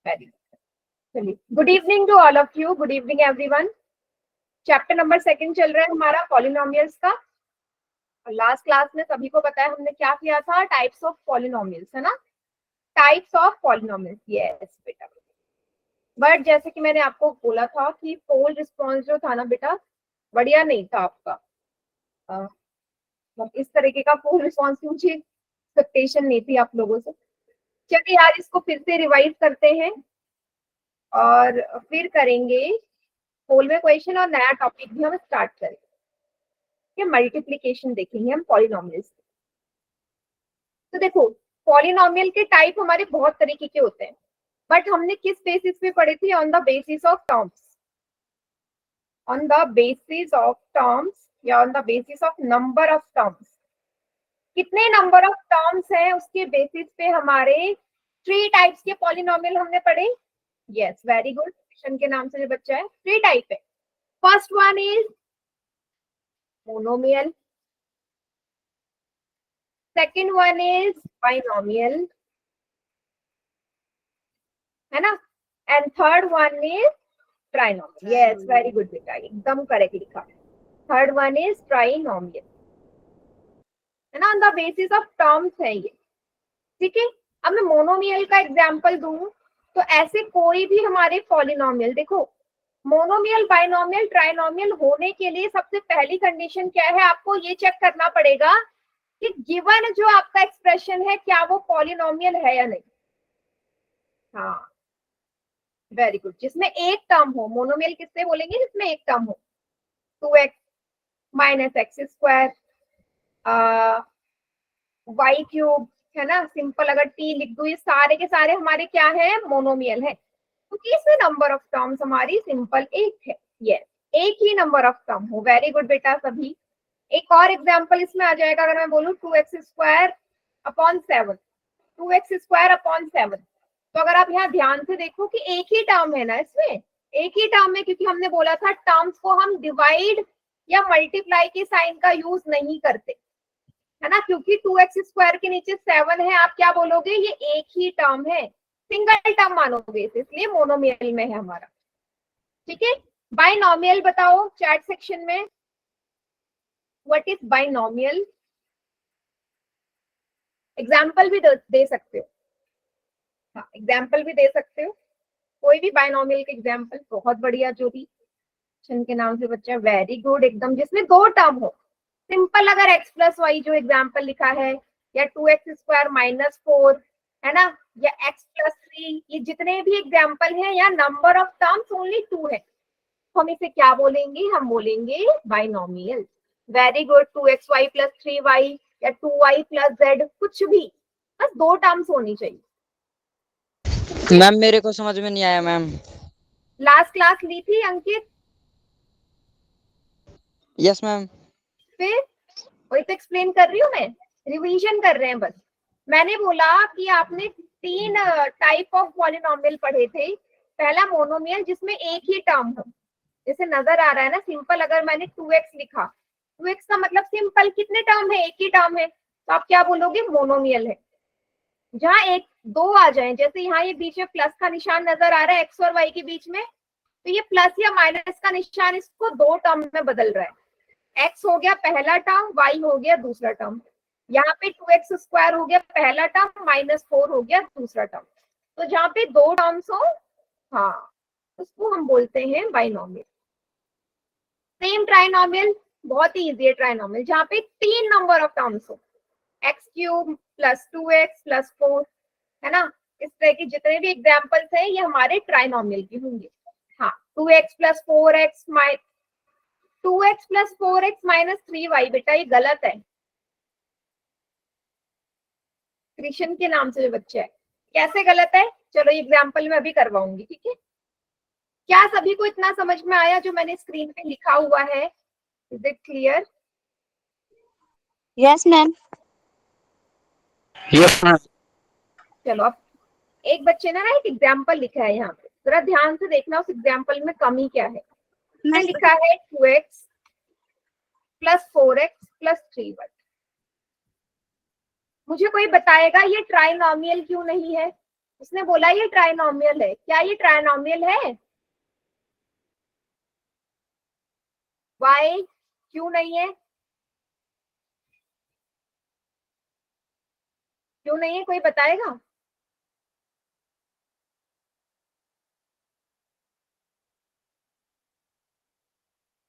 Very चलिए, good evening to all of you, good evening everyone. Chapter number 2 चल रहा है हमारा पॉलिनोमियल्स का। लास्ट क्लास में सभी को पता है हमने क्या किया था, टाइप्स ऑफ पॉलिनोमियल्स, है ना। टाइप्स ऑफ पॉलिनोमियल्स, यस बेटा। बट जैसे कि मैंने आपको बोला था कि पोल रिस्पॉन्स जो था ना बेटा, बढ़िया नहीं था आपका। इस तरीके का पोल रिस्पॉन्स मुझे एक्सपेक्टेशन नहीं थी आप लोगों से। चलिए यार, इसको फिर से रिवाइज करते हैं और फिर करेंगे पोल में क्वेश्चन और नया टॉपिक भी हम स्टार्ट करेंगे। मल्टीप्लीकेशन देखेंगे हम पॉलिनोमियल्स। तो देखो, पॉलिनोमियल के टाइप हमारे बहुत तरीके के होते हैं, बट हमने किस बेसिस पे पढ़े थे? On the basis of terms, on the basis of terms या on the basis of number of terms. कितने नंबर ऑफ टर्म्स हैं उसके बेसिस पे हमारे 3 टाइप्स के पॉलिनोमियल हमने पढ़े। Yes, very good. क्वेश्चन के नाम से जो बच्चा है, 3 टाइप है। First one is monomial, second one is binomial, है ना, and third one is trinomial. Yes, very good बेटा, एकदम करेक्ट लिखा। थर्ड वन इज ट्राइनोमियल, है ना, on the basis of terms है ये। ठीक है, अब मैं मोनोमियल का एग्जांपल दूं तो ऐसे कोई भी हमारे पॉलिनोमियल, देखो मोनोमियल, बाइनोमियल, ट्राइनोमियल होने के लिए सबसे पहली कंडीशन क्या है? आपको ये चेक करना पड़ेगा कि गिवन जो आपका एक्सप्रेशन है क्या वो पॉलिनोमियल है या नहीं। हाँ, वेरी गुड। जिसमें एक टर्म हो, मोनोमियल किससे बोलेंगे? जिसमें एक टर्म हो। 2x minus x square y cube, है ना, सिंपल अगर टी लिख दू, ये सारे के सारे हमारे क्या है? मोनोमियल है, क्योंकि इसमें नंबर ऑफ टर्म्स हमारी सिंपल एक है। यस, एक ही नंबर ऑफ टर्म हो। वेरी गुड बेटा सभी। एक और एग्जांपल इसमें आ जाएगा, अगर मैं बोलूं 2x square upon 7, 2x square upon 7, तो अगर आप यहाँ ध्यान से देखो कि एक ही टर्म है ना, इसमें एक ही टर्म है, क्योंकि हमने बोला था टर्म्स को हम डिवाइड या मल्टीप्लाई के साइन का यूज नहीं करते, है ना, क्योंकि 2x स्क्वायर के नीचे 7 है। आप क्या बोलोगे? ये एक ही टर्म है, सिंगल टर्म मानोगे इसे, इसलिए मोनोमियल में है हमारा। ठीक है, बाइनोमियल बताओ चैट सेक्शन में, व्हाट इज बाइनोमियल? एग्जाम्पल भी दे सकते हो। हाँ, एग्जाम्पल भी दे सकते हो, कोई भी बाइनोमियल के एग्जाम्पल। बहुत बढ़िया, जो भी क्वेश्चन के नाम से बच्चा, वेरी गुड, एकदम जिसमें 2 टर्म हो। सिंपल अगर x प्लस वाई जो एग्जाम्पल लिखा है, या 2x स्क्वायर माइनस 4, है ना, या x प्लस 3, ये जितने भी एग्जाम्पल हैं, या नंबर ऑफ टर्म्स ओनली 2 है, तो हम इसे क्या बोलेंगे? हम बोलेंगे binomial. Very good. 2xy plus 3y या 2y प्लस z, कुछ भी, बस 2 टर्म्स होनी चाहिए। मैम मेरे को समझ में नहीं आया मैम। लास्ट क्लास ली थी अंकित? Yes ma'am. फिर वही तो एक्सप्लेन कर रही हूँ मैं, रिवीजन कर रहे हैं बस। मैंने बोला कि आपने 3 टाइप ऑफ पॉलिनोमियल पढ़े थे। पहला मोनोमियल, जिसमें एक ही टर्म हो, जैसे नजर आ रहा है ना, सिंपल अगर मैंने 2x लिखा, 2x का मतलब सिंपल कितने टर्म है? एक ही टर्म है, तो आप क्या बोलोगे? मोनोमियल है। जहां एक दो आ जाए, जैसे यहाँ ये बीच में प्लस का निशान नजर आ रहा है एक्स और वाई के बीच में, तो ये प्लस या माइनस का निशान इसको 2 टर्म में बदल रहा है। एक्स हो गया पहला टर्म, वाई हो गया दूसरा टर्म। यहाँ पे 2x स्क्वायर हो गया पहला टर्म, -4 हो गया दूसरा टर्म। तो जहाँ पे 2 टर्म्स हो, हाँ, उसको हम बोलते हैं बाइनोमियल। सेम ट्राइनोमियल, बहुत ही इजी है ट्राइनोमियल, जहाँ पे 3 नंबर ऑफ टर्म्स हो, x cube plus 2x plus 4, है ना। इस तरह के जितने भी एग्जाम्पल्स हैं, ये हमारे ट्राइनोमियल के होंगे। हाँ, 2x plus 4x 2x plus 4x minus 3y, बेटा ये गलत है। कृष्ण के नाम से जो बच्चा है, कैसे गलत है? चलो एग्जाम्पल में अभी करवाऊंगी, ठीक है। क्या सभी को इतना समझ में आया जो मैंने स्क्रीन पे लिखा हुआ है? Is it clear? Yes ma'am. Yes ma'am. चलो, अब एक बच्चे ने ना एक एग्जाम्पल लिखा है यहाँ पे, जरा ध्यान से देखना उस एग्जाम्पल में कमी क्या है। उसने लिखा है 2x plus 4x plus 3y। मुझे कोई बताएगा ये ट्राइनोमियल क्यों नहीं है? उसने बोला ये ट्राइनोमियल है, क्या ये ट्राइनोमियल है? वाई, क्यों नहीं है? क्यों नहीं है, कोई बताएगा?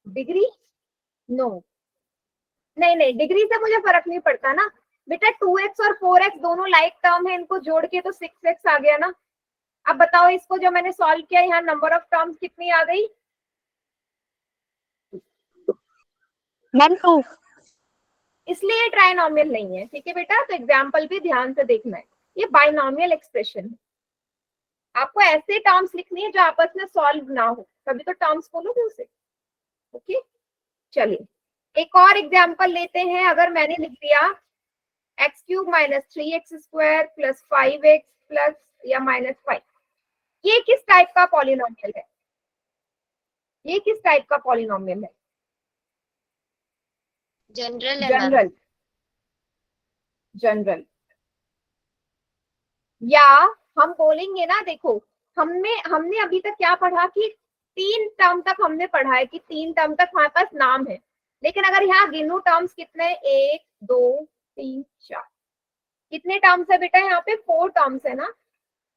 डिग्री? नो, नहीं नहीं, डिग्री से मुझे फर्क नहीं पड़ता ना बेटा। 2x और 4x दोनों लाइक टर्म है, इनको जोड़ के तो 6x आ गया ना। अब बताओ इसको जो मैंने सॉल्व किया, यहाँ नंबर ऑफ टर्म्स कितनी आ गई? मैम 2। इसलिए ट्राइनोमियल नहीं है, ठीक है बेटा। तो एग्जाम्पल भी ध्यान से देखना है, ये बाइनोमियल एक्सप्रेशन है। आपको ऐसे टर्म्स लिखनी है जो आपस में सॉल्व ना हो, तभी तो टर्म्स बोलोगे उसे। ओके, चलिए एक और एग्जाम्पल लेते हैं। अगर मैंने लिख दिया x cube minus 3x square plus 5x plus या माइनस 5, ये किस टाइप का पॉलिनोमियल है? ये किस टाइप का पॉलिनोमियल है? जनरल है मैम। General, general. या हम बोलेंगे ना, देखो हमने अभी तक क्या पढ़ा कि 3 टर्म तक हमने पढ़ा है कि 3 टर्म तक हमारे पास नाम है। लेकिन अगर यहाँ गिनो टर्म्स कितने, 1 2 3 4, कितने टर्म्स है बेटा? यहाँ पे 4 टर्म्स है ना।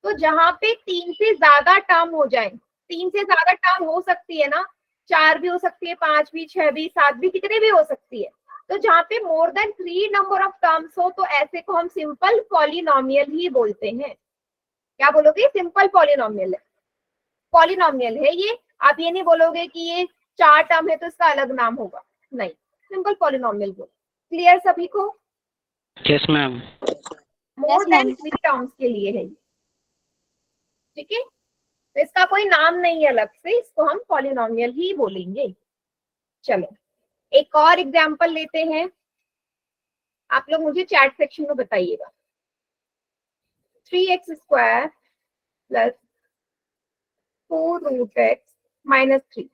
तो जहाँ पे 3 से ज्यादा टर्म हो जाए, 3 से ज्यादा टर्म हो सकती है ना, 4 भी हो सकती है, 5 भी, 6 भी, 7 भी, कितने भी हो सकती है। तो जहाँ पे more than 3 number of terms हो, तो ऐसे को हम सिंपल पॉलिनोमियल ही बोलते हैं। क्या बोलोगे? सिंपल पॉलिनोमियल है, पॉलिनोमियल है ये। आप ये नहीं बोलोगे कि ये 4 टर्म है तो इसका अलग नाम होगा, नहीं, सिंपल पॉलिनोमियल बोलो। क्लियर सभी को? Yes ma'am. More Yes, then ma'am. 3 terms के लिए है, ठीक है। तो इसका कोई नाम नहीं है अलग से, इसको हम पॉलिनोमियल ही बोलेंगे। चलो एक और एग्जांपल लेते हैं, आप लोग मुझे चैट सेक्शन में बताइएगा। 3x square plus 4√x minus 3,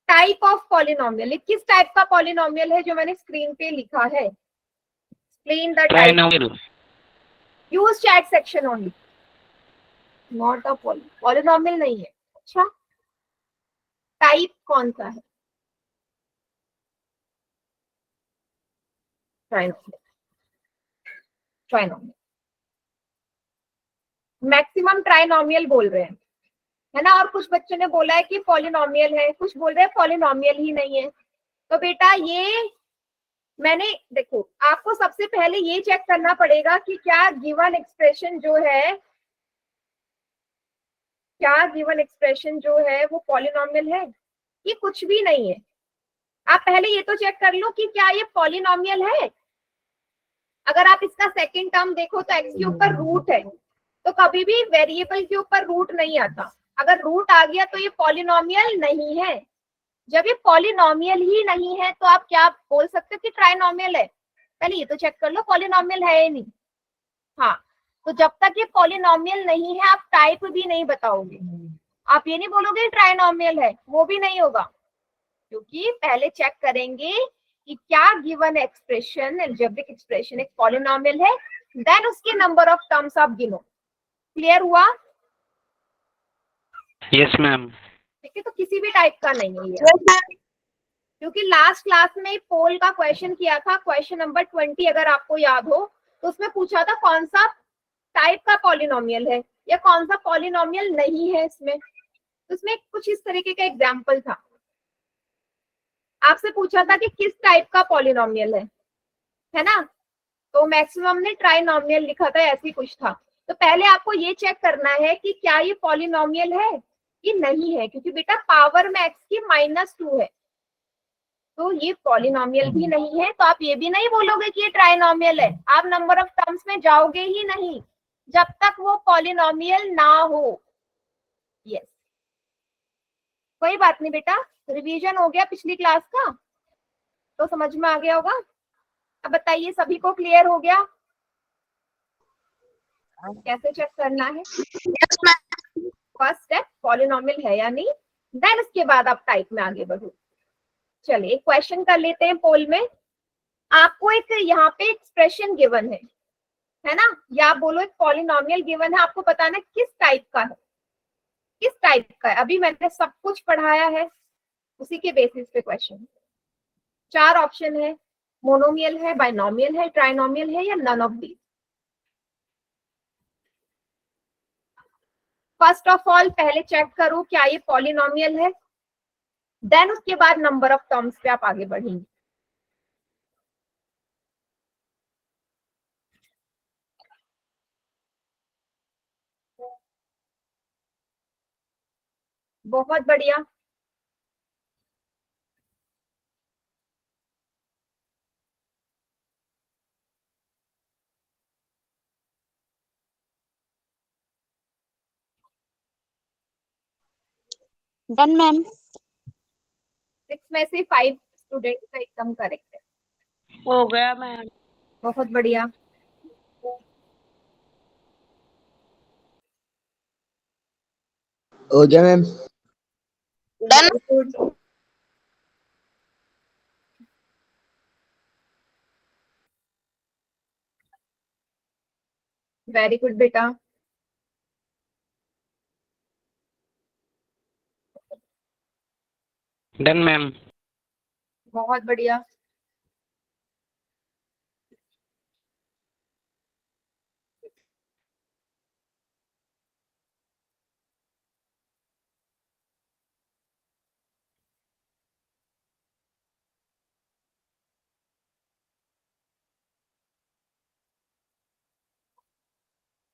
type of polynomial, किस टाइप का पॉलिनोमियल है जो मैंने स्क्रीन पे लिखा है? Explain the type, trinomial. Use chat section only, not a polynomial नहीं है। अच्छा, टाइप कौन सा है? ट्राइनोमियल, ट्राइनोमियल, मैक्सिमम ट्राइनोमियल बोल रहे हैं, है ना। और कुछ बच्चों ने बोला है कि पॉलिनोमियल है, कुछ बोल रहे हैं पॉलिनोमियल ही नहीं है। तो बेटा ये मैंने, देखो आपको सबसे पहले ये चेक करना पड़ेगा कि क्या गिवन एक्सप्रेशन जो है, क्या गिवन एक्सप्रेशन जो है वो पॉलिनोमियल है? ये कुछ भी नहीं है। आप पहले ये तो चेक कर लो कि क्या ये पॉलिनोमियल है। अगर आप इसका सेकंड टर्म देखो तो एक्स के ऊपर रूट है, तो कभी भी वेरिएबल के ऊपर रूट नहीं आता। अगर रूट आ गया तो ये पॉलिनोमियल नहीं है। जब ये पॉलिनोमियल ही नहीं है तो आप क्या बोल सकते हो कि ट्राइनोमियल है? पहले ये तो चेक कर लो पॉलिनोमियल है या नहीं। हाँ, तो जब तक ये पॉलिनोमियल नहीं है आप टाइप भी नहीं बताओगे। आप ये नहीं बोलोगे ट्राइनोमियल है, वो भी नहीं होगा, क्योंकि पहले चेक करेंगे कि क्या गिवन एक्सप्रेशन, एल्जेब्रिक एक्सप्रेशन एक पॉलिनोमियल है, देन उसके नंबर ऑफ टर्म्स आप गिनो। क्लियर हुआ? Yes ma'am. ठीक है, तो किसी भी टाइप का नहीं है ये, क्योंकि लास्ट क्लास में पोल का क्वेश्चन किया था, क्वेश्चन नंबर 20 अगर आपको याद हो, तो उसमें पूछा था कौन सा टाइप का पॉलिनोमियल है या कौन सा पॉलिनोमियल नहीं है इसमें। तो उसमें कुछ इस तरीके का एग्जाम्पल था, आपसे पूछा था कि किस टाइप का पॉलिनोमियल है ना। तो मैक्सिमम ने ट्राइनोमियल लिखा था, ऐसी कुछ था। तो पहले आपको ये चेक करना है कि क्या ये पॉलिनोमियल है कि नहीं है, क्योंकि बेटा पावर में एक्स की -2 है, तो ये पॉलिनोमियल भी नहीं है। तो आप ये भी नहीं बोलोगे कि ये ट्राइनोमियल है, आप नंबर ऑफ टर्म्स में जाओगे ही नहीं जब तक वो पॉलिनोमियल ना हो। यस, कोई बात नहीं बेटा, रिवीजन हो गया पिछली क्लास का, तो समझ में आ गया होगा। अब बताइए सभी को क्लियर हो गया कैसे चेक करना है? फर्स्ट स्टेप पॉलिनोमियल है या नहीं, देन उसके बाद आप टाइप में आगे बढ़ो। चलिए क्वेश्चन कर लेते हैं पोल में। आपको एक यहाँ पे एक्सप्रेशन गिवन है, है ना, या आप बोलो एक पॉलिनोमियल गिवन है, आपको बताना है किस टाइप का है, किस टाइप का है। अभी मैंने सब कुछ पढ़ाया है, उसी के बेसिस पे क्वेश्चन। 4 ऑप्शन है, मोनोमियल है, बाइनोमियल है, ट्राइनोमियल है, या none of these. First of all पहले चेक करो क्या ये पॉलिनोमियल है, देन उसके बाद नंबर ऑफ टर्म्स पे आप आगे बढ़ेंगे। बहुत बढ़िया। Done ma'am. 6 में से 5 स्टूडेंट का एकदम करेक्ट है। हो गया मैम। बहुत बढ़िया। हो गया ma'am. Done. Very good. Very good बेटा। Done, ma'am. बहुत बढ़िया।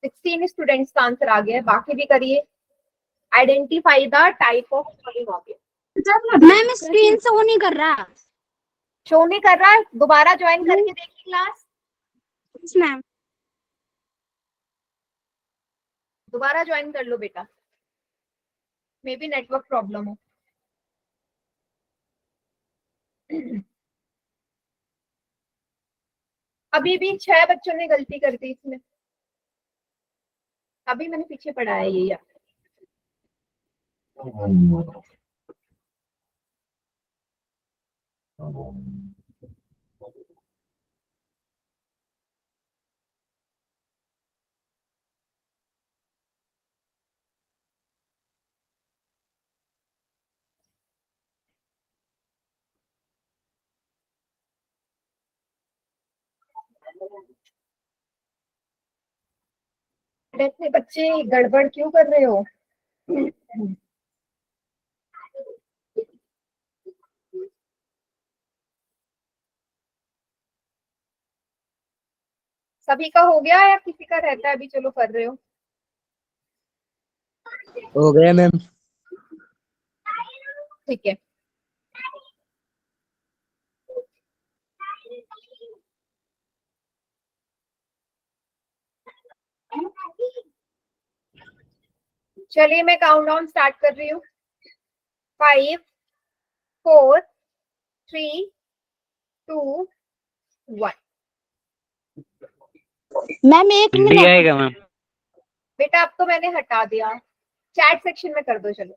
सिक्सटीन स्टूडेंट्स का आंसर आ गया है, बाकी भी करिए। Identify the type of polynomial. Ma'am screen show नहीं कर रहा। शो नहीं कर रहा है, दोबारा ज्वाइन करके देखिए क्लास, मैम दोबारा ज्वाइन कर लो बेटा, मे बी नेटवर्क प्रॉब्लम हो। अभी भी 6 बच्चों ने गलती कर दी इसमें, अभी मैंने पीछे पढ़ाया ये यार। इतने बच्चे गड़बड़ क्यों कर रहे हो? सभी का हो गया या किसी का रहता है अभी? चलो कर रहे हो गया मैम। ठीक है। चलिए मैं काउंटडाउन स्टार्ट कर रही हूँ। 5 4 3 2 1। मैम एक डी मिनट। आएगा मैम। बेटा अब तो मैंने हटा दिया, चैट सेक्शन में कर दो। चलो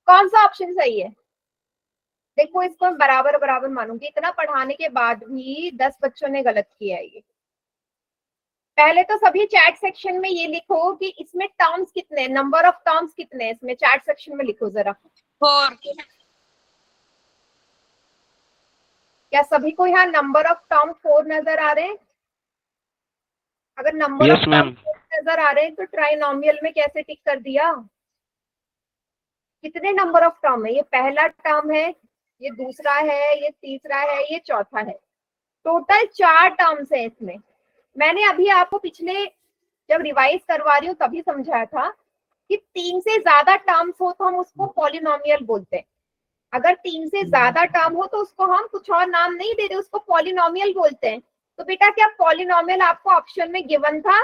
कौन सा ऑप्शन सही है? देखो इसको मैं बराबर बराबर मानूंगी, इतना पढ़ाने के बाद भी 10 बच्चों ने गलत किया है ये। पहले तो सभी चैट सेक्शन में ये लिखो कि इसमें टर्म्स कितने, नंबर ऑफ टर्म्स कितने हैं इसमें, चैट सेक्शन में लिखो जरा। 4। क्या सभी को यहाँ नंबर ऑफ टर्म 4 नजर आ रहे हैं? अगर number of Yes, term ma'am. 4 नजर आ रहे हैं तो ट्राइनोमियल में कैसे टिक कर दिया? कितने नंबर ऑफ टर्म है? ये पहला टर्म है, ये दूसरा है, ये तीसरा है, ये चौथा है। टोटल 4 टर्म्स है इसमें। मैंने अभी आपको पिछले जब रिवाइज करवा रही हूँ तभी समझाया था कि 3 से ज्यादा टर्म्स हो तो हम उसको पॉलिनोमियल बोलते हैं। अगर 3 से ज्यादा टर्म हो तो उसको हम कुछ और नाम नहीं देते, उसको पॉलिनोमियल बोलते हैं। तो बेटा क्या पॉलिनोमियल आपको ऑप्शन में गिवन था?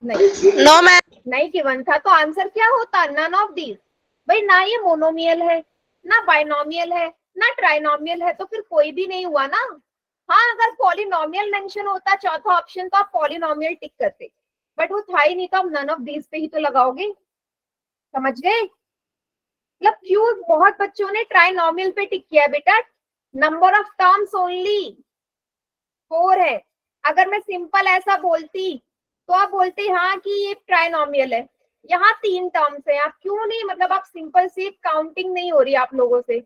नहीं, नो मैम। नहीं गिवन था, तो आंसर क्या होता? None of these. भाई ना ये मोनोमियल है, ना बाइनोमियल है, ना ट्राइनोमियल है, तो फिर कोई भी नहीं हुआ ना। हाँ अगर पॉलिनोमियल मेंशन होता चौथा ऑप्शन तो आप पॉलिनोमियल टिक करते, बट वो था ही नहीं, तो आप नन ऑफ दीज पे ही तो लगाओगे। समझ गए? मतलब क्यों बहुत बच्चों ने ट्राइनोमियल पे टिक किया बेटा? नंबर ऑफ टर्म्स ओनली 4 है, अगर मैं सिंपल ऐसा बोलती तो आप बोलते हाँ कि ये ट्राइनोमियल है। यहाँ 3 टर्म्स है, आप क्यों नहीं, मतलब आप सिंपल सी काउंटिंग नहीं हो रही आप लोगों से,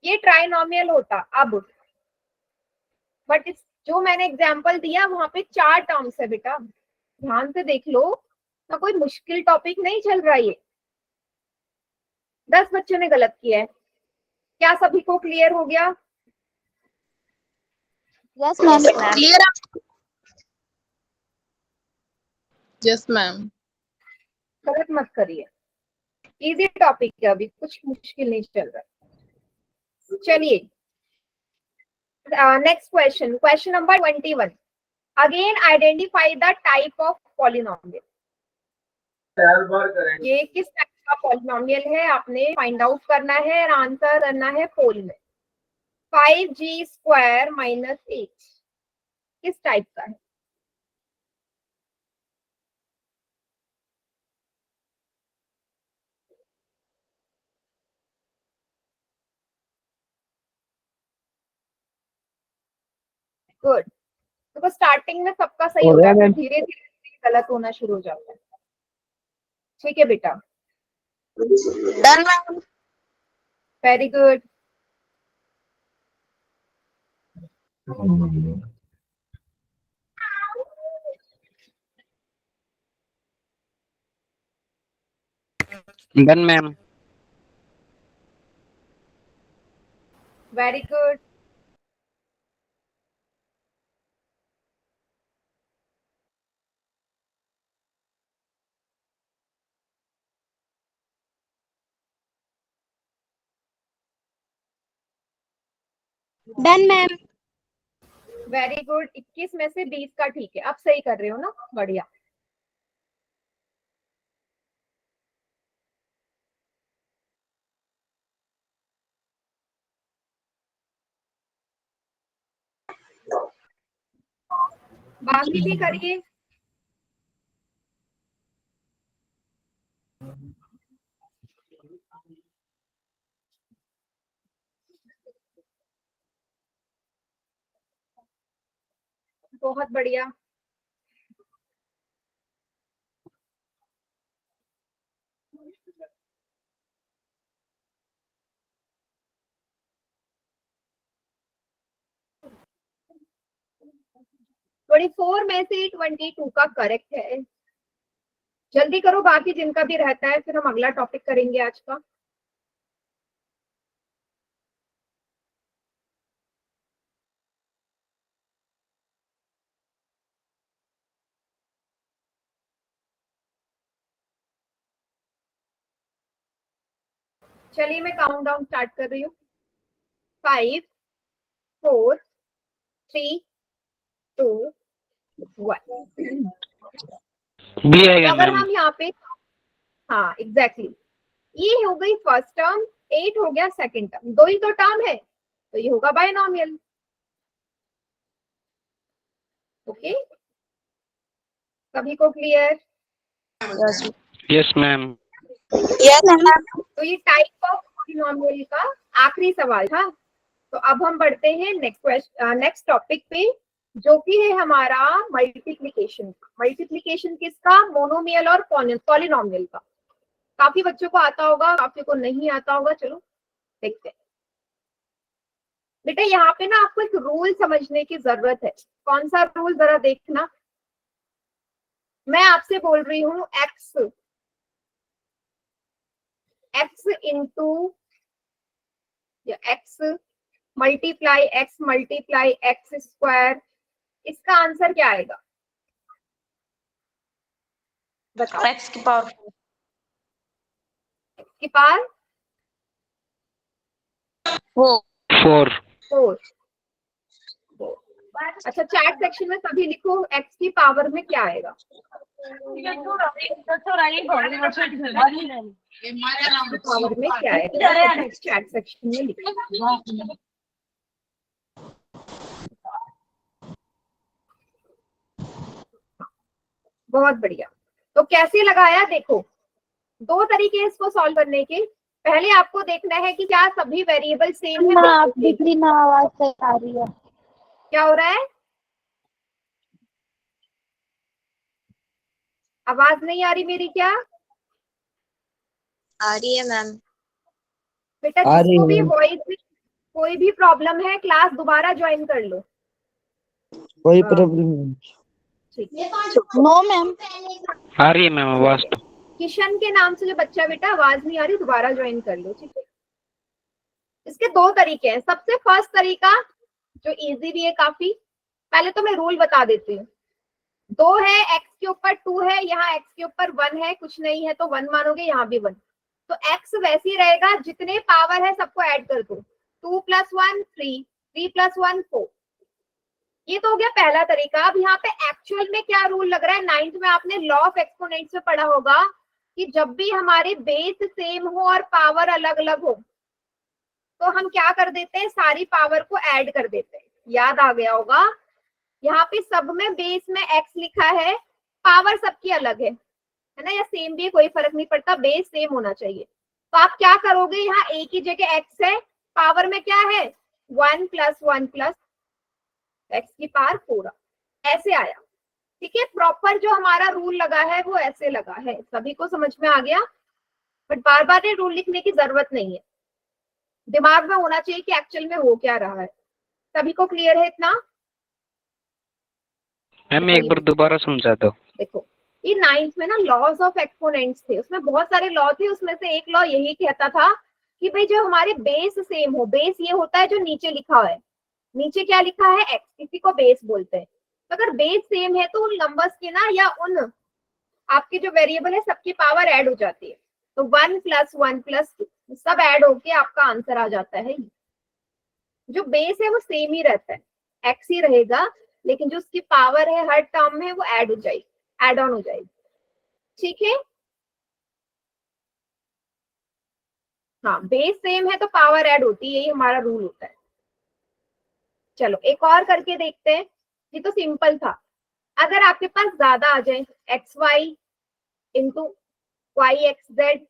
ये ट्राइनोमियल होता अब। बट जो मैंने एग्जाम्पल दिया वहां पे 4 टर्म्स है बेटा, ध्यान से देख लो ना, कोई मुश्किल टॉपिक नहीं चल रहा ये। 10 बच्चों ने गलत किया है। क्या सभी को क्लियर हो गया? Yes ma'am. Clear. Yes ma'am. गलत मत करिए, इजी टॉपिक है, अभी कुछ मुश्किल नहीं चल रहा। चलिए next question, question number 21। Again identify the type of polynomial. ये किस टाइप का पॉलिनोमियल है आपने फाइंड आउट करना है और आंसर करना है पोल में। 5g स्क्वायर माइनस 8 किस टाइप का है? गुड। तो स्टार्टिंग में सबका सही होता है, फिर धीरे धीरे गलत होना शुरू हो जाता है। ठीक है बेटा, done ma'am. Very good. Done, ma'am. Very good. Done ma'am. Very good. 21 में से 20 का ठीक है, अब सही कर रहे हो ना, बढ़िया। बाकी भी करिए। बहुत बढ़िया। ट्वेंटी 24 में से 22 का करेक्ट है। जल्दी करो बाकी जिनका भी रहता है, फिर हम अगला टॉपिक करेंगे आज का। चलिए मैं काउंट डाउन स्टार्ट कर रही हूँ। 5 4 3 2 1। भी आएगा अगर मैम। हम यहाँ पे, हाँ एग्जैक्टली, ये हो गई फर्स्ट टर्म, 8 हो गया सेकंड टर्म, 2 ही तो टर्म है, तो ये होगा बायनोमियल। ओके, सभी को clear? Yes ma'am. Yes ma'am. तो ये टाइप ऑफ पॉलिनोमियल का आखिरी सवाल था। तो अब हम बढ़ते हैं नेक्स्ट टॉपिक पे, जो कि है हमारा मल्टीप्लिकेशन। मल्टीप्लिकेशन किसका? मोनोमियल और पॉलिनोमियल का। काफी बच्चों को आता होगा, काफी को नहीं आता होगा। चलो देखते हैं। बेटा यहाँ पे ना आपको एक रूल समझने की जरूरत है। कौन सा रूल, जरा देखना। मैं आपसे बोल रही हूँ एक्स इंटू या एक्स मल्टीप्लाई एक्स स्क्वायर, इसका आंसर क्या आएगा? बताओ। एक्स की पावर की पावर 4। 4। अच्छा, चैट सेक्शन में सभी लिखो एक्स की पावर में क्या आएगा। पावर में क्या आएगा चैट सेक्शन में लिखो। बहुत बढ़िया। तो कैसे लगाया देखो, 2 तरीके हैं इसको सॉल्व करने के। पहले आपको देखना है कि क्या सभी वेरिएबल सेम है। आप दिख रही ना, आवाज सही आ रही है। क्या हो रहा है? आवाज नहीं आ रही मेरी क्या? आ रही है मैम। बेटा आ रही जिसको है भी मैम। वॉइस में कोई भी प्रॉब्लम है क्लास दोबारा ज्वाइन कर लो। कोई हाँ, प्रॉब्लम नहीं। ठीक है। No, ma'am. आ रही है मैम आवाज तो। किशन के नाम से जो बच्चा बेटा आवाज नहीं आ रही दोबारा ज्वाइन कर लो, ठीक है। इसके दो तरीके हैं। सबसे फर्स्ट तरीका जो इजी भी है काफी, पहले तो मैं रूल बता देती हूँ। 2 है, x के ऊपर 2 है, यहाँ x के ऊपर 1 है, कुछ नहीं है तो 1 मानोगे, यहाँ भी 1। तो x वैसे ही रहेगा, जितने पावर है सबको ऐड कर दो। 2 + 1 3, 3 + 1 4। ये तो हो गया पहला तरीका। अब यहाँ पे एक्चुअल में क्या रूल लग रहा है, 9th में आपने लॉ ऑफ एक्सपोनेंट्स में पढ़ा होगा कि जब भी हमारे बेस सेम हो और पावर अलग अलग हो तो हम क्या कर देते हैं, सारी पावर को ऐड कर देते हैं। याद आ गया होगा। यहाँ पे सब में बेस में x लिखा है, पावर सबकी अलग है ना, या सेम भी है कोई फर्क नहीं पड़ता, बेस सेम होना चाहिए। तो आप क्या करोगे, यहाँ a की जगह x है, पावर में क्या है 1 + 1 + x की पावर 4, ऐसे आया। ठीक है, प्रॉपर जो हमारा रूल लगा है वो ऐसे लगा है। सभी को समझ में आ गया? बट बार बार ये रूल लिखने की जरूरत नहीं है, दिमाग में होना चाहिए कि एक्चुअल में हो क्या रहा है। सभी को क्लियर है इतना? मैम एक बार दोबारा समझा दो। देखो, ये 9th में ना लॉज ऑफ एक्सपोनेंट्स थे, उसमें बहुत सारे लॉ थे, उसमें से एक लॉ यही कहता था कि भाई जो हमारे बेस सेम हो, बेस ये होता है जो नीचे लिखा हुआ है, नीचे क्या लिखा है x, किसी को बेस बोलते हैं। तो अगर बेस सेम है तो उन नंबर्स के ना, या उन आपके जो वेरिएबल है सबकी पावर ऐड हो जाती है। तो 1 + 1 + 2 सब ऐड होके आपका आंसर आ जाता है। जो बेस है वो सेम ही रहता है, x ही रहेगा, लेकिन जो उसकी पावर है हर टर्म में वो ऐड हो जाएगी, ऐड ऑन हो जाएगी। ठीक है, हाँ, बेस सेम है तो पावर ऐड होती है, यही हमारा रूल होता है। चलो एक और करके देखते हैं। ये तो सिंपल था। अगर आपके पास ज्यादा आ जाए, x y into y x z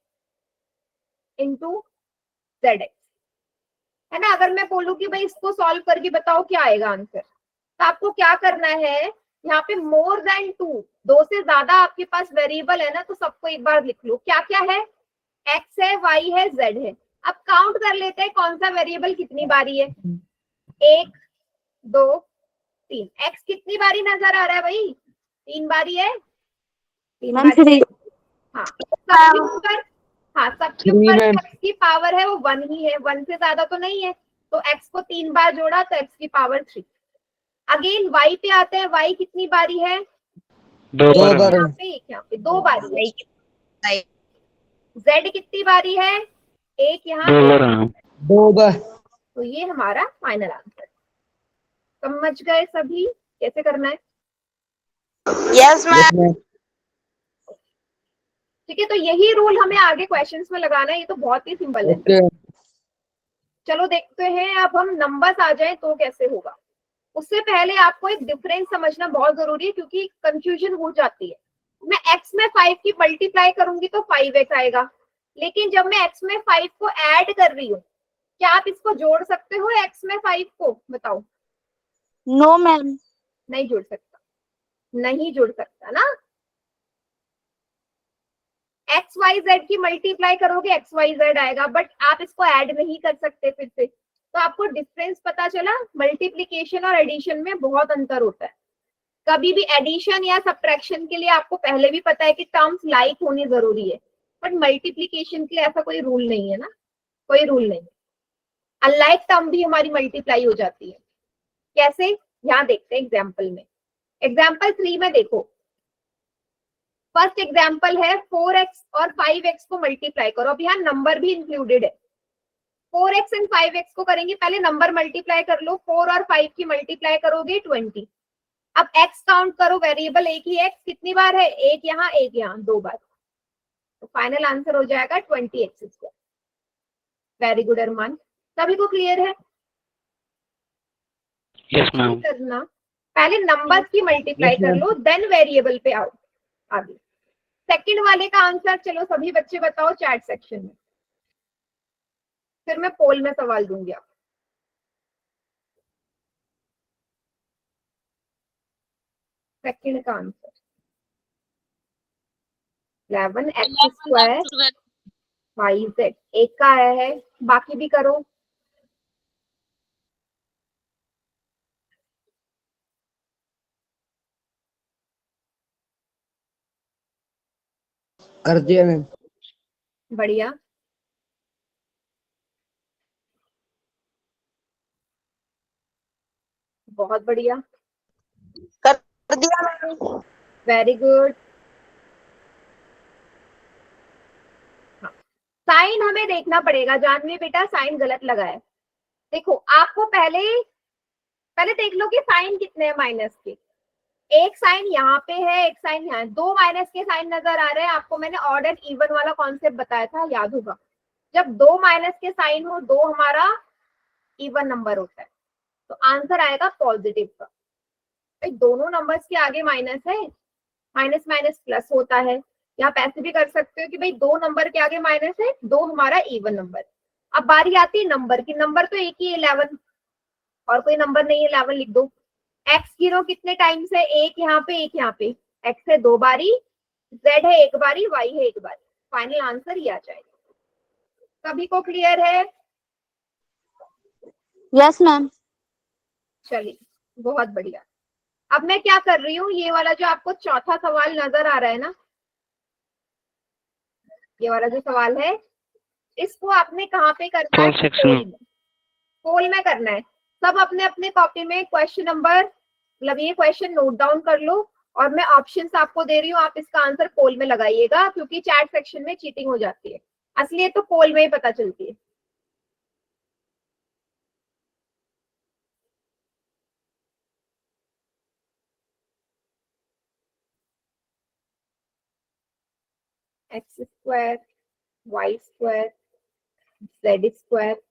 into z x, है ना। अगर मैं बोलूं कि भाई इसको सॉल्व करके बताओ क्या आएगा आंसर, तो आपको क्या करना है, यहाँ पे मोर देन 2, 2 से ज्यादा आपके पास वेरिएबल है ना, तो सबको एक बार लिख लो। क्या क्या है, एक्स है, वाई है, जेड है। अब काउंट कर लेते हैं कौन सा वेरिएबल कितनी बारी है। 1 2 3। एक्स कितनी बारी नजर आ रहा है भाई, 3 बारी है, 3 Ma'am, बारी है। 3. हाँ, सबके ऊपर, हाँ सबके 3 ऊपर मैम। एक्स की पावर है वो 1 ही है, 1 से ज्यादा तो नहीं है। तो एक्स को 3 बार जोड़ा तो एक्स की पावर 3। अगेन वाई पे आते हैं, वाई कितनी बारी है, दो दो बार बार। यहाँ पे एक, यहाँ पे 2 बारी है। जेड कितनी बारी है, एक यहाँ, दो एक। बार। 2 बार। तो ये हमारा फाइनल आंसर। समझ गए सभी कैसे करना है? Yes ma'am. Yes ma'am. ठीक है, तो यही रूल हमें आगे क्वेश्चंस में लगाना है, ये तो बहुत ही सिंपल है। ओके। चलो देखते हैं अब हम नंबर्स आ जाए तो कैसे होगा। उससे पहले आपको एक डिफरेंस समझना बहुत जरूरी है, क्योंकि कंफ्यूजन हो जाती है। मैं x में 5 की मल्टीप्लाई करूंगी तो 5x आएगा, लेकिन जब मैं x में 5 को ऐड कर रही हूँ, क्या आप इसको जोड़ सकते हो x में 5 को, बताओ? No, ma'am. नहीं जोड़ सकता, नहीं जोड़ सकता ना। एक्स वाई जेड की मल्टीप्लाई करोगे एक्स वाई जेड आएगा, बट आप इसको ऐड नहीं कर सकते फिर से। तो आपको डिफरेंस पता चला, मल्टीप्लीकेशन और एडिशन में बहुत अंतर होता है। कभी भी एडिशन या सब्ट्रैक्शन के लिए आपको पहले भी पता है कि टर्म्स लाइक होनी जरूरी है, बट मल्टीप्लीकेशन के लिए ऐसा कोई रूल नहीं है ना, कोई रूल नहीं। अनलाइक टर्म भी हमारी मल्टीप्लाई हो जाती है। कैसे, यहाँ देखते हैं एग्जाम्पल में। एग्जाम्पल 3 में देखो, फर्स्ट एग्जाम्पल है 4x और 5x को मल्टीप्लाई करो। अब यहाँ नंबर भी इंक्लूडेड है। 4x एंड 5x को करेंगे, पहले नंबर मल्टीप्लाई कर लो। 4 और 5 की मल्टीप्लाई करोगे 20। अब x काउंट करो, वेरिएबल एक ही x कितनी बार है, एक यहाँ एक यहाँ, 2 बार। तो फाइनल आंसर हो जाएगा 20x²। वेरी गुड अरमान, सभी को क्लियर है? Yes ma'am. करना, पहले नंबर्स की मल्टीप्लाई Yes, कर ma'am. लो, देन वेरिएबल पे आओ आगे। सेकंड वाले का आंसर चलो सभी बच्चे बताओ चैट सेक्शन में, फिर मैं पोल में सवाल दूंगी आप। सेकंड का answer 11 x square y z, एक का आया है, बाकी भी करो। कर दिया मैम। बढ़िया, बहुत बढ़िया, कर दिया मैम। Very good. साइन हमें देखना पड़ेगा, जानवी बेटा साइन गलत लगा है। देखो आपको पहले पहले देख लो कि साइन कितने हैं माइनस के। एक साइन यहाँ पे है, एक साइन यहाँ है, दो माइनस के साइन नजर आ रहे हैं आपको। मैंने ऑड एंड इवन वाला कॉन्सेप्ट बताया था, याद होगा। जब दो माइनस के साइन हो, दो हमारा इवन नंबर होता है, तो आंसर आएगा पॉजिटिव का। भाई दोनों नंबर्स के आगे माइनस है, माइनस माइनस प्लस होता है। या आप ऐसे भी कर सकते हो कि भाई दो नंबर के आगे माइनस है, दो हमारा इवन नंबर। अब बारी आती है नंबर की, नंबर तो एक ही 11, और कोई नंबर नहीं है, 11 लिख दो। एक्स गिनो कितने टाइम्स है, एक यहाँ पे एक यहाँ पे, एक्स है दो बारी, जेड है एक बारी, वाई है एक बारी, फाइनल आंसर ये आ जाएगा। सभी को क्लियर है? Yes ma'am. चलिए बहुत बढ़िया। अब मैं क्या कर रही हूँ, ये वाला जो आपको चौथा सवाल नजर आ रहा है ना, ये वाला जो सवाल है, इसको आपने कहाँ पे करना है? फोर्थ सेक्शन में। पोल में करना है। सब अपने अपने कॉपी में क्वेश्चन नंबर, मतलब ये क्वेश्चन नोट डाउन कर लो, और मैं ऑप्शंस आपको दे रही हूँ, आप इसका आंसर पोल में लगाइएगा, क्योंकि चैट सेक्शन में चीटिंग हो जाती है। असलियत तो पोल में ही पता चलती है। X square y square z square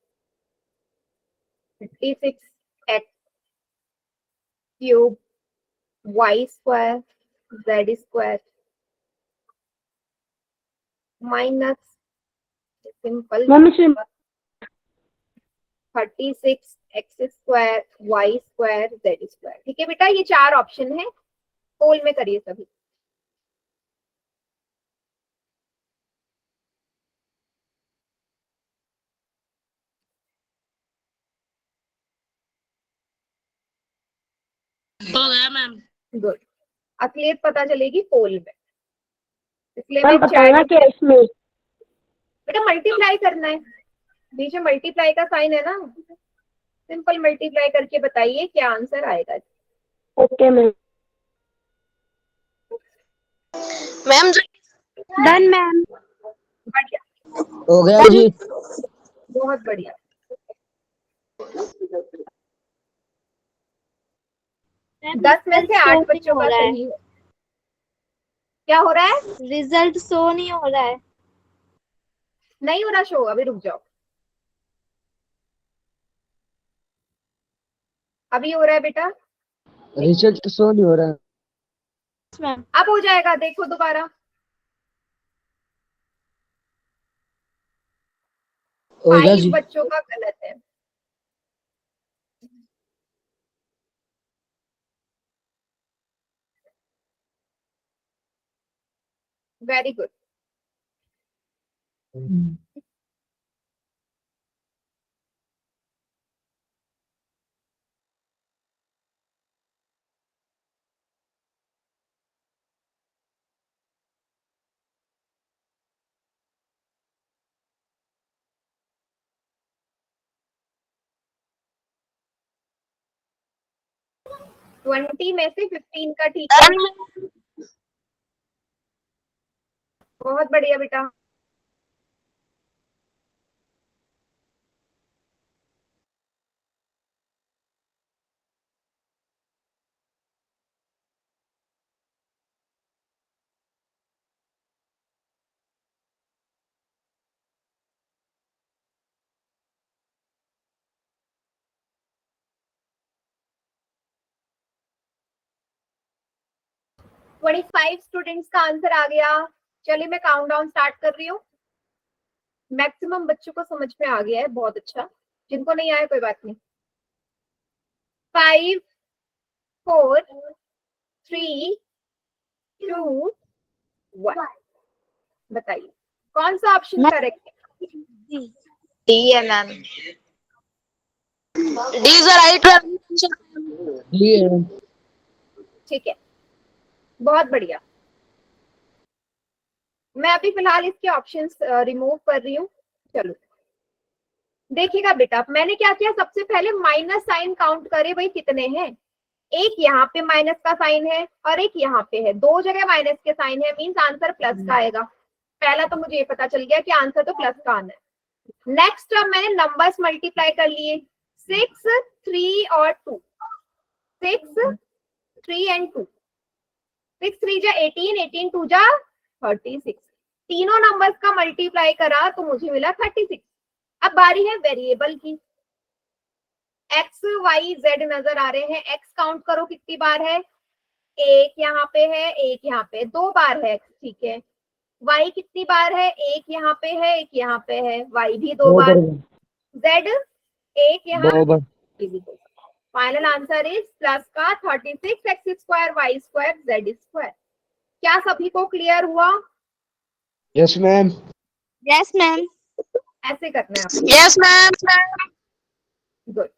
56 x cube y square z square minus simple 36 x square y square z square. ठीक है बेटा, ये चार ऑप्शन है, पोल में करिए सभी। हो गया मैम। गुड, असलियत पता चलेगी पोल में, इसलिए मैम मैं बताना चैट क्या इसमें? बेटा मल्टीप्लाई करना है, बीच में मल्टीप्लाई का साइन है ना, सिंपल मल्टीप्लाई करके बताइए क्या आंसर आएगा। Okay ma'am. Ma'am done ma'am. बढ़िया, हो गया जी। बहुत बढ़िया। दस में से 8 बच्चों का सही है। क्या हो रहा है? रिजल्ट शो नहीं हो रहा है। नहीं हो रहा शो, अभी रुक जाओ, अभी हो रहा है बेटा, रिजल्ट शो नहीं हो रहा है। मैम अब हो जाएगा, देखो दोबारा। हो गया 5 जी। बच्चों का गलत है। Very good. 20 में से 15 का ठीक है, बहुत बढ़िया बेटा। ट्वेंटी 25 स्टूडेंट्स का आंसर आ गया। चलिए मैं काउंट डाउन स्टार्ट कर रही हूँ। मैक्सिमम बच्चों को समझ में आ गया है, बहुत अच्छा। जिनको नहीं आया कोई बात नहीं। 5 4 3 2 1। बताइए कौन सा ऑप्शन मैं- करेक्ट है? D है ma'am. D is the right answer. ठीक है, बहुत बढ़िया। मैं अभी फिलहाल इसके ऑप्शंस रिमूव कर रही हूँ। चलो देखिएगा बेटा, मैंने क्या किया, सबसे पहले माइनस साइन काउंट करे भाई कितने हैं। एक यहाँ पे माइनस का साइन है और एक यहाँ पे है, दो जगह माइनस के साइन है, मींस आंसर प्लस का आएगा। पहला तो मुझे ये पता चल गया कि आंसर तो प्लस का आना है। नेक्स्ट अब मैंने नंबर्स मल्टीप्लाई कर लिए, 6, 3 और 2, 6, 3 एंड 2, 6 3 जा 18, 18 2 जा 36। तीनों नंबर्स का मल्टीप्लाई करा तो मुझे मिला 36। अब बारी है वेरिएबल की। एक्स वाई जेड नजर आ रहे हैं, एक्स काउंट करो कितनी बार है, एक यहाँ पे है, एक यहाँ पे, दो बार है एक्स, ठीक है। वाई कितनी बार है, एक यहाँ पे है, एक यहाँ पे है, वाई भी दो बार। जेड एक यहाँ, फाइनल आंसर इज प्लस का 36 x square y square z square. क्या सभी को क्लियर हुआ? Yes ma'am. Yes, ma'am. ऐसे करना है आपको। Yes ma'am. गुड,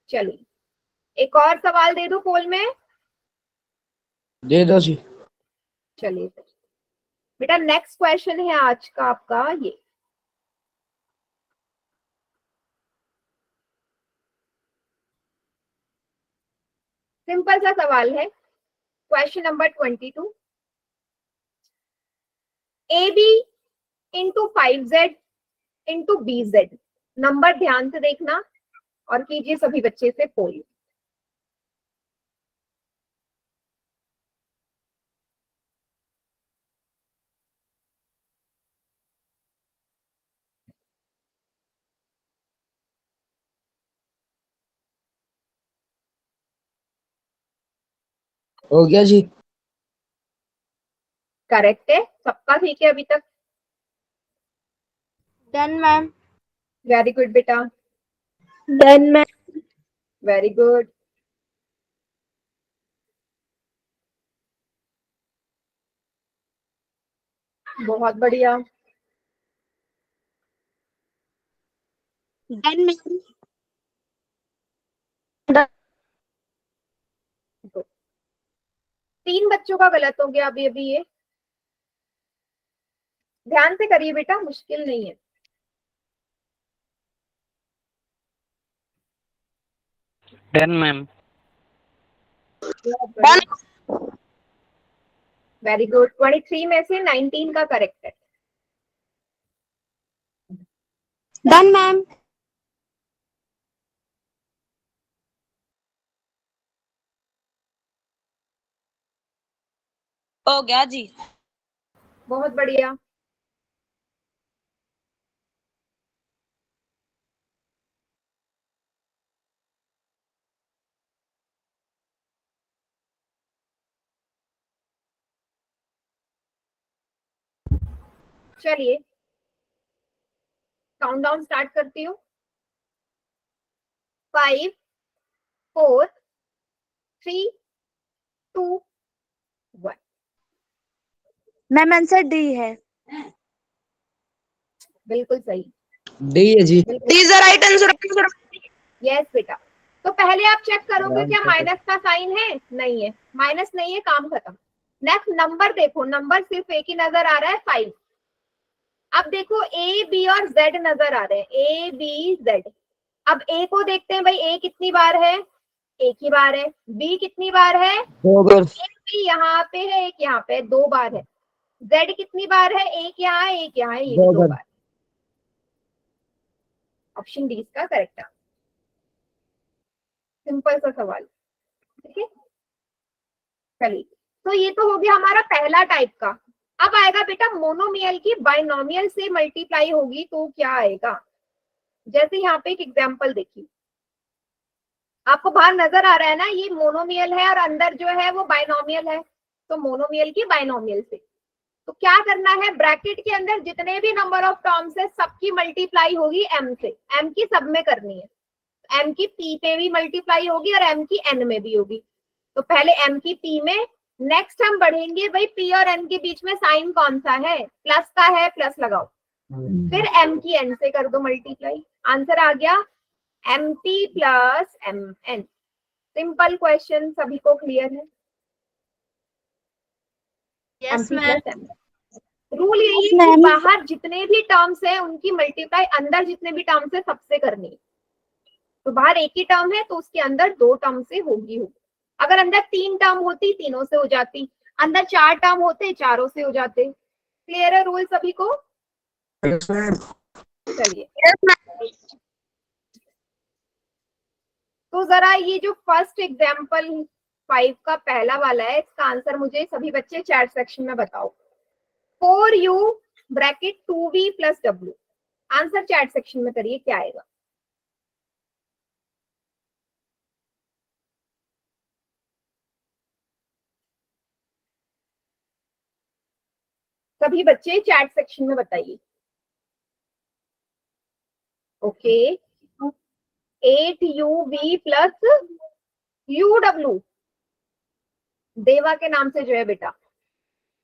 चलिए एक और सवाल दे दूं पोल में। दे दो जी। चलिए बेटा, नेक्स्ट क्वेश्चन है आज का आपका ये। सिंपल सा सवाल है, question number 22। A b into 5z into b z. Number ध्यान से देखना और कीजिए सभी बच्चे से पोल। हो गया जी। करेक्ट है, सबका ठीक है अभी तक? Done, ma'am. वेरी गुड बेटा, Done, ma'am. Very good. बहुत बढ़िया। Done, ma'am. तीन बच्चों का गलत हो गया अभी अभी ये, ध्यान से करिए बेटा, मुश्किल नहीं है। Done ma'am. वेरी गुड, 23 में से 19 का करेक्ट है। Done, ma'am. हो गया जी। बहुत बढ़िया। चलिए काउंटडाउन स्टार्ट करती हूँ। 5 4 3 2 1। Ma'am, answer D है। बिल्कुल सही। डी है जी। D is the right answer. Yes बेटा, तो पहले आप चेक करोगे क्या माइनस का साइन है, नहीं है, माइनस नहीं है, काम खत्म। नेक्स्ट नंबर देखो, नंबर सिर्फ एक ही नजर आ रहा है 5। अब देखो ए बी और जेड नजर आ रहे हैं, ए बी जेड। अब ए को देखते हैं भाई, ए कितनी बार है, एक ही बार है। बी कितनी बार है, दो बार। यहाँ पे है, एक यहाँ पे, दो बार है। जेड कितनी बार है, एक यहाँ है, एक यहाँ है, ये भी दो दो बार। बार। ऑप्शन डी इसका करेक्ट है। सिंपल सा सवाल, ठीक है। चलिए, तो ये तो हो गया हमारा पहला टाइप का। अब आएगा बेटा मोनोमियल की बाइनोमियल से मल्टीप्लाई होगी तो क्या आएगा। जैसे यहाँ पे एक एग्जांपल देखिए, आपको बाहर नजर आ रहा है ना, ये मोनोमियल है और अंदर जो है वो बाइनोमियल है। तो मोनोमियल की बाइनोमियल से तो क्या करना है, ब्रैकेट के अंदर जितने भी नंबर ऑफ टर्म्स है सबकी मल्टीप्लाई होगी m से। m की सब में करनी है, m की p पे भी मल्टीप्लाई होगी और m की n में भी होगी। तो पहले m की p में नेक्स्ट हम बढ़ेंगे भाई, पी और एन के बीच में साइन कौन सा है, प्लस का है, प्लस लगाओ, फिर एम की एन से कर दो मल्टीप्लाई, आंसर आ गया m t plus m n. Simple question, सभी को क्लियर है? Yes, MP ma'am. plus M। Rule यही है कि ma'am। बाहर जितने भी टर्म्स है उनकी मल्टीप्लाई अंदर जितने भी टर्म्स है सबसे करनी है। तो बाहर एक ही टर्म है तो उसके अंदर 2 टर्म से होगी। अगर अंदर 3 टर्म होती, तीनों से हो जाती, अंदर 4 टर्म होते, चारों से हो जाते। क्लियर है रूल सभी को? Yes, ma'am. चलिए, Yes, ma'am. तो जरा ये जो फर्स्ट एग्जाम्पल 5 का पहला वाला है, इसका आंसर मुझे सभी बच्चे चैट सेक्शन में बताओ। 4u bracket 2v plus w, answer chat section में करिए, क्या आएगा? सभी बच्चे चैट सेक्शन में बताइए। ओके, 8uv प्लस uw, देवा के नाम से जो है बेटा,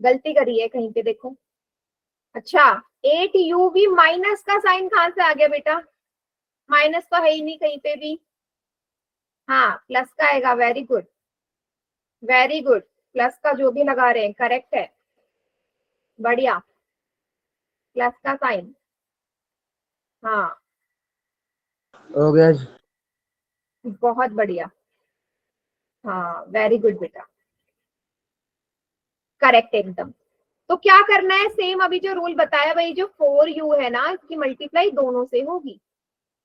गलती करी है कहीं पे, देखो। अच्छा, 8uv माइनस का साइन कहां से आ गया बेटा? माइनस तो है ही नहीं कहीं पे भी। हाँ, प्लस का आएगा। Very good, very good. Plus का जो भी लगा रहे हैं करेक्ट है, बढ़िया। प्लस का साइन, हाँ, हो गया जी। बहुत बढ़िया। हाँ, वेरी गुड बेटा, करेक्ट एकदम। तो क्या करना है, सेम अभी जो रूल बताया भाई, जो 4u है ना, इसकी मल्टीप्लाई दोनों से होगी।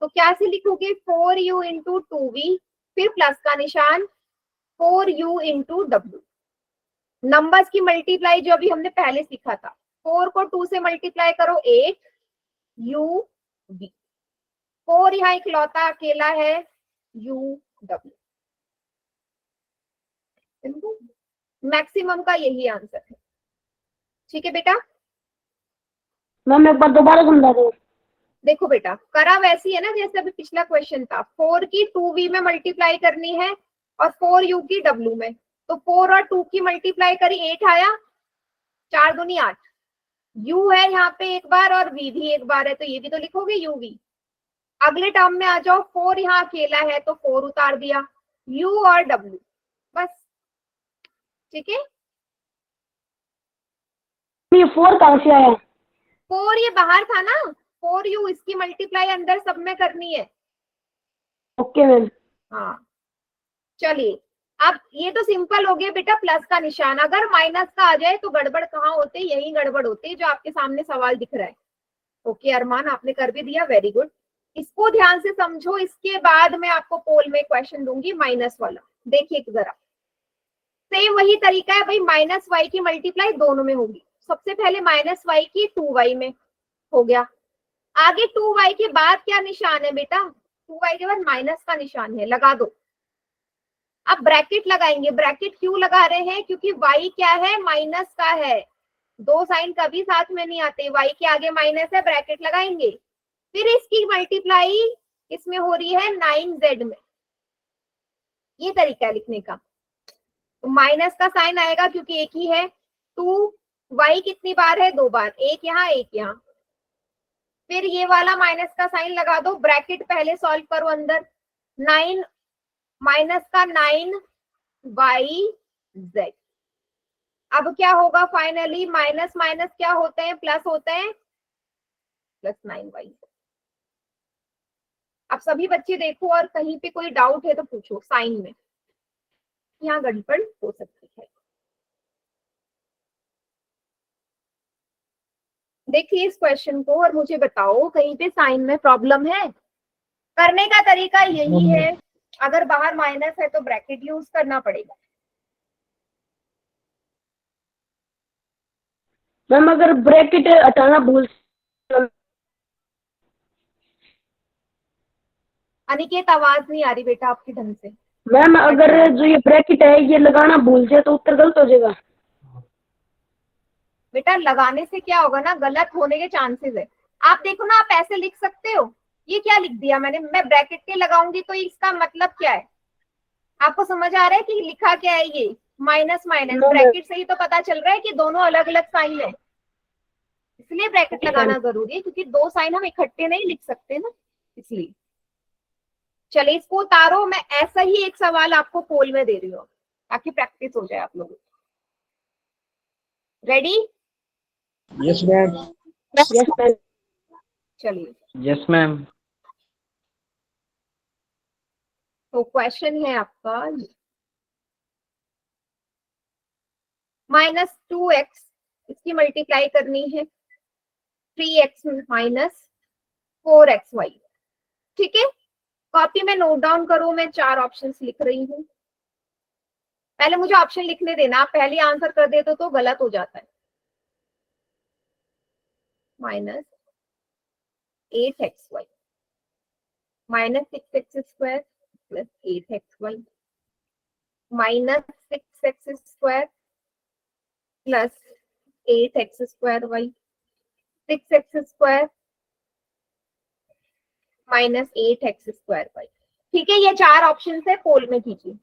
तो क्या से लिखोगे? 4u इंटू 2v, फिर प्लस का निशान, 4u इंटू w। नंबर्स की मल्टीप्लाई जो अभी हमने पहले सीखा था, 4 को 2 से मल्टीप्लाई करो, 8uv। 4 यहाँ इकलौता अकेला है, uw। मैक्सिमम का यही आंसर है। ठीक है बेटा? मैम एक बार दोबारा समझा दो। देखो बेटा, करा वैसी है ना जैसे अभी पिछला क्वेश्चन था। 4 की 2v में मल्टीप्लाई करनी है और 4u की w में। तो 4 और 2 की मल्टीप्लाई करी, 8 आया, 4 दूनी 8। u है यहाँ पे एक बार और v भी एक बार है, तो ये भी तो लिखोगे uv। अगले टर्म में आ जाओ, 4 यहाँ अकेला है तो 4 उतार दिया, u और w, बस। ठीक है, ये 4 कहाँ से आया? 4 ये बाहर था ना, 4u, इसकी मल्टीप्लाई अंदर सब में करनी है। Okay ma'am. हाँ, चलिए, अब ये तो सिंपल हो गया बेटा, प्लस का निशान। अगर माइनस का आ जाए तो गड़बड़ कहाँ होते? यही गड़बड़ होती है जो आपके सामने सवाल दिख रहा है। ओके अरमान, आपने कर भी दिया, वेरी गुड। इसको ध्यान से समझो, इसके बाद मैं आपको पोल में क्वेश्चन दूंगी माइनस वाला। देखिए जरा, सेम वही तरीका है भाई, माइनस वाई की मल्टीप्लाई दोनों में होगी। सबसे पहले माइनस वाई की 2y में हो गया, आगे 2y के बाद क्या निशान है बेटा? 2y के बाद माइनस का निशान है, लगा दो। अब ब्रैकेट लगाएंगे। ब्रैकेट क्यों लगा रहे हैं? क्योंकि y क्या है? माइनस का है। 2 साइन कभी साथ में नहीं आते, y के आगे माइनस है, ब्रैकेट लगाएंगे। फिर इसकी मल्टीप्लाई इसमें हो रही है 9z में। ये तरीका है लिखने का। तो माइनस का साइन आएगा क्योंकि एक ही है। 2y कितनी बार है? 2 बार, एक यहाँ एक यहाँ। फिर ये वाला माइनस का साइन लगा दो, ब्रैकेट पहले सॉल्व करो अंदर। 9 माइनस का 9yz। अब क्या होगा फाइनली? माइनस माइनस क्या होते हैं? प्लस होते हैं, प्लस 9y। अब सभी बच्चे देखो, और कहीं पे कोई डाउट है तो पूछो, साइन में यहाँ गड़बड़ हो सकती है। देखिए इस क्वेश्चन को और मुझे बताओ, कहीं पे साइन में प्रॉब्लम है? करने का तरीका यही है, अगर बाहर माइनस है तो ब्रैकेट यूज करना पड़ेगा। मैम अगर ब्रैकेट हटाना भूल, अनिकेत आवाज नहीं आ रही बेटा आपकी ढंग से। मैम अगर जो ये ब्रैकेट है ये लगाना भूल जाए तो उत्तर गलत हो जाएगा। बेटा लगाने से क्या होगा ना, गलत होने के चांसेस है। आप देखो ना, आप ऐसे लिख सकते हो। ये क्या लिख दिया मैंने? मैं ब्रैकेट के लगाऊंगी तो इसका मतलब क्या है? आपको समझ आ रहा है कि लिखा क्या है? ये माइनस माइनस No, ब्रैकेट से ही तो पता चल रहा है कि दोनों अलग अलग साइन है, इसलिए ब्रैकेट लगाना जरूरी है, क्योंकि दो साइन हम इकट्ठे नहीं लिख सकते ना, इसलिए। चलिए इसको उतारो, मैं ऐसा ही एक सवाल आपको पोल में दे रही हूँ ताकि प्रैक्टिस हो जाए आप लोगों को। Ready? Yes, ma'am. Yes, ma'am. चलिए, Yes, ma'am. तो क्वेश्चन है आपका -2x, इसकी मल्टीप्लाई करनी है 3x माइनस 4xy। ठीक है, कॉपी में नोट डाउन करो, मैं 4 ऑप्शंस लिख रही हूँ। पहले मुझे ऑप्शन लिखने देना, आप पहले आंसर कर देते तो गलत हो जाता है। -8xy -6x² plus 8xy -6x² plus 8x² 6x² minus 8x² ठीक है, ये 4 ऑप्शन है, पोल में कीजिए।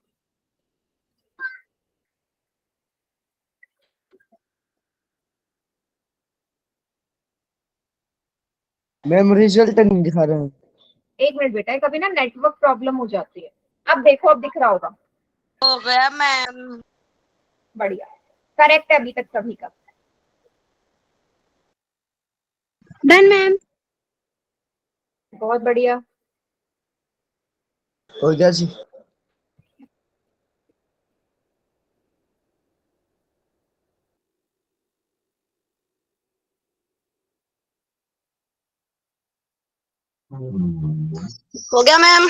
मैम रिजल्ट नहीं दिखा रहे हैं। एक मिनट बेटा, कभी ना नेटवर्क प्रॉब्लम हो जाती है। अब देखो, अब दिख रहा होगा। हो गया मैम। बढ़िया, करेक्ट है अभी तक सभी का। Done, ma'am. बहुत बढ़िया। हो गया जी। हो गया मैम।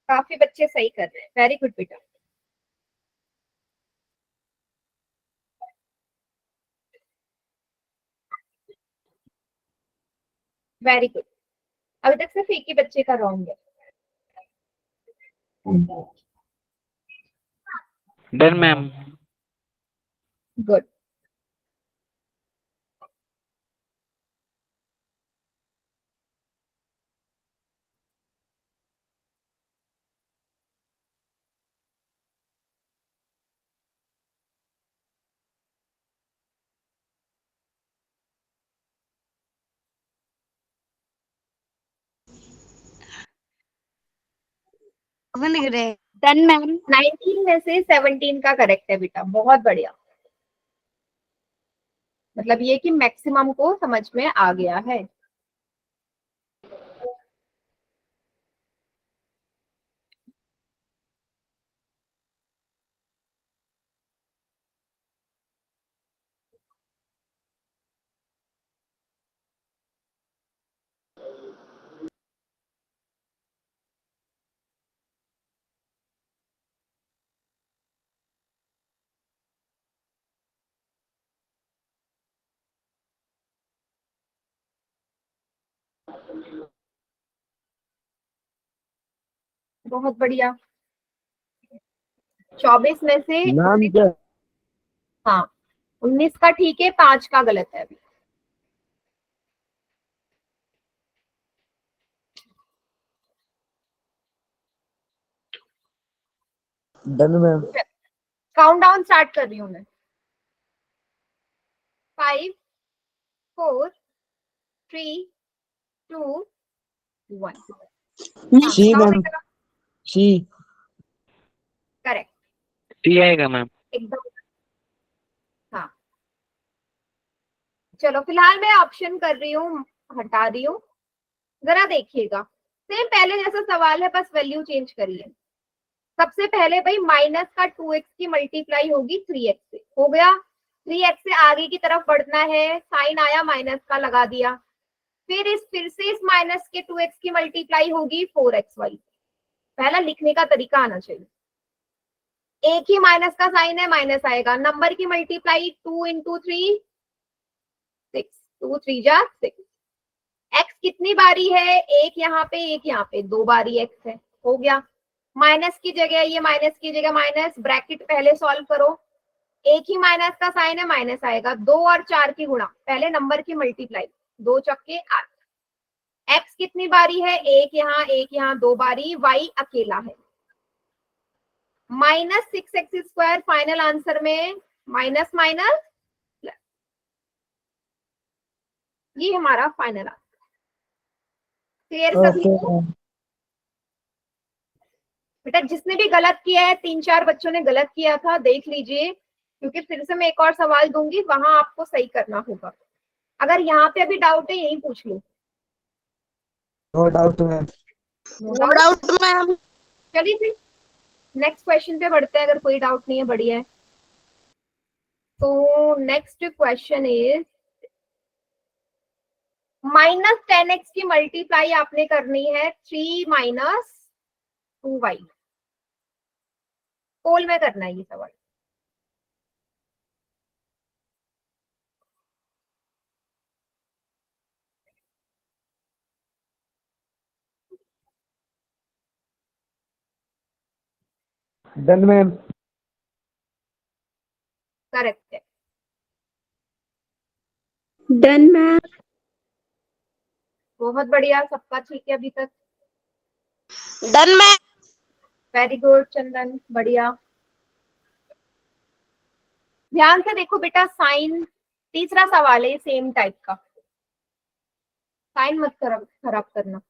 काफी बच्चे सही कर रहे हैं, वेरी गुड बेटा। वेरी गुड, अभी तक सिर्फ एक ही बच्चे का रॉन्ग है। Done, ma'am. Good. Done, ma'am. 19 में से 17 का करेक्ट है बेटा, बहुत बढ़िया। मतलब ये कि मैक्सिमम को समझ में आ गया है। बहुत बढ़िया। 24 में से नाम क्या? हाँ 19 का ठीक है, 5 का गलत है अभी। Done ma'am. Count down start कर रही हूँ मैं। 5 4 3 2 1। सी मैम, सी। करेक्ट, C आएगा मैम। एकदम। हाँ चलो, फिलहाल मैं ऑप्शन कर रही हूँ, हटा रही हूँ। जरा देखिएगा, सेम पहले जैसा सवाल है, बस वैल्यू चेंज करिए। सबसे पहले भाई माइनस का 2x की मल्टीप्लाई होगी 3x से, हो गया। 3x से आगे की तरफ बढ़ना है, साइन आया माइनस का, लगा दिया। फिर से इस माइनस के 2x की मल्टीप्लाई होगी 4xy। पहला लिखने का तरीका आना चाहिए। एक ही माइनस का साइन है, माइनस आएगा। नंबर की मल्टीप्लाई 2 इंटू 3 6, 2 3 जा 6। एक्स कितनी बारी है? एक यहाँ पे, एक यहाँ पे, 2 बारी एक्स है, हो गया। माइनस की जगह ये, माइनस की जगह माइनस, ब्रैकेट पहले सॉल्व करो। एक ही माइनस का साइन है, माइनस आएगा। 2 और 4 की गुणा, पहले नंबर की मल्टीप्लाई, 2 चक्के 8। एक्स कितनी बारी है? एक यहाँ, एक यहाँ, 2 बारी। वाई अकेला है। -6x² फाइनल आंसर में माइनस माइनस प्लस, ये हमारा फाइनल आंसर। क्लियर सभी ओके को? मैम। बेटा जिसने भी गलत किया है, 3-4 बच्चों ने गलत किया था, देख लीजिए, क्योंकि फिर से मैं एक और सवाल दूंगी, वहां आपको सही करना होगा। अगर यहाँ पे अभी डाउट है यही पूछ लो। No doubt ma'am. No doubt ma'am. चलिए फिर नेक्स्ट क्वेश्चन पे बढ़ते हैं, अगर कोई डाउट नहीं है, बढ़िया है। तो नेक्स्ट क्वेश्चन इज -10x की मल्टीप्लाई आपने करनी है 3 - 2y। पोल में करना है ये सवाल। Done ma'am. करेक्ट है। Done ma'am. बहुत बढ़िया, सबका ठीक है अभी तक। Done ma'am. वेरी गुड चंदन, बढ़िया। ध्यान से देखो बेटा, साइन, तीसरा सवाल है सेम टाइप का, साइन मत खराब करना।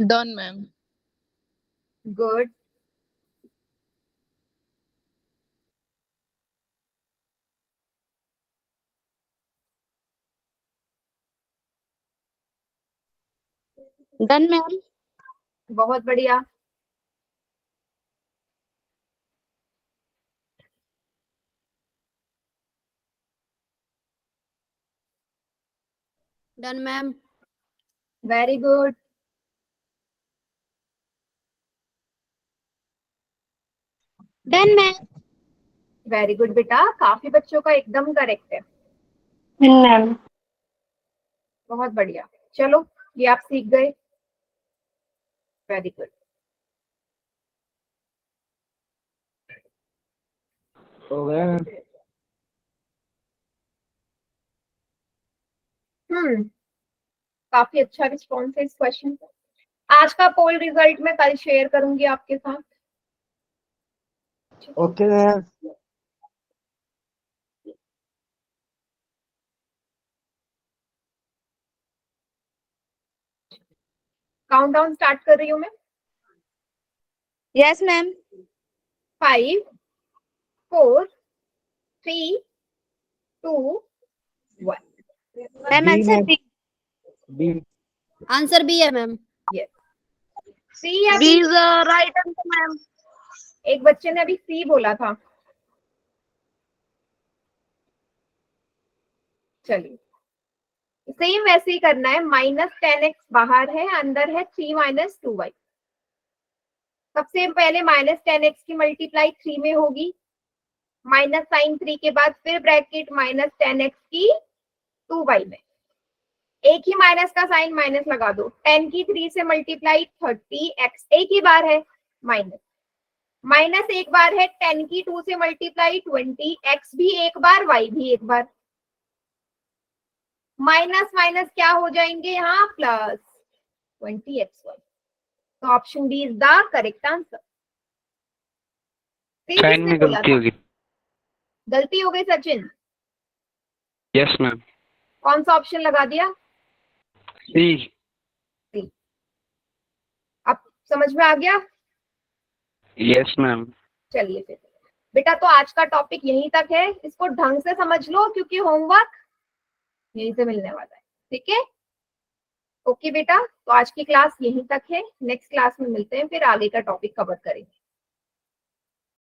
Done, ma'am. Good. Done ma'am. बहुत बढ़िया। Done ma'am. Very good. Done ma'am. Very good बेटा, काफी बच्चों का एकदम करेक्ट है। मैम। बहुत बढ़िया। चलो ये आप सीख गए। Very good. हो गया मैम। काफी अच्छा रिस्पॉन्स है इस क्वेश्चन का। आज का पोल रिजल्ट मैं कल शेयर करूंगी आपके साथ। Okay ma'am. काउंटडाउन स्टार्ट कर रही हूँ मैं। Yes ma'am. 5 4 3 2 1। Ma'am b answer ma'am. B. B. Answer b है मैम। यस, सी या b b? Is right answer ma'am. एक बच्चे ने अभी सी बोला था। चलिए सेम वैसे ही करना है। -10x बाहर है, अंदर है 3 - 2y। सबसे पहले -10x की मल्टीप्लाई 3 में होगी, माइनस साइन 3 के बाद फिर ब्रैकेट -10x की 2y में, एक ही माइनस का साइन माइनस लगा दो। 10 की 3 से मल्टीप्लाई 30x एक ही बार है, माइनस माइनस एक बार है। 10 की 2 से मल्टीप्लाई 20x भी एक बार, y भी एक बार। माइनस माइनस क्या हो जाएंगे यहाँ, प्लस 20xy। तो option b is the correct answer. Sign में गलती होगी। गलती हो गई सचिन? Yes ma'am. कौन सा ऑप्शन लगा दिया? सी। अब समझ में आ गया? Yes ma'am. चलिए फिर बेटा, तो आज का टॉपिक यहीं तक है, इसको ढंग से समझ लो क्योंकि होमवर्क यहीं से मिलने वाला है। ठीक है, ओके बेटा, तो आज की क्लास यहीं तक है। नेक्स्ट क्लास में मिलते हैं, फिर आगे का टॉपिक कवर करेंगे।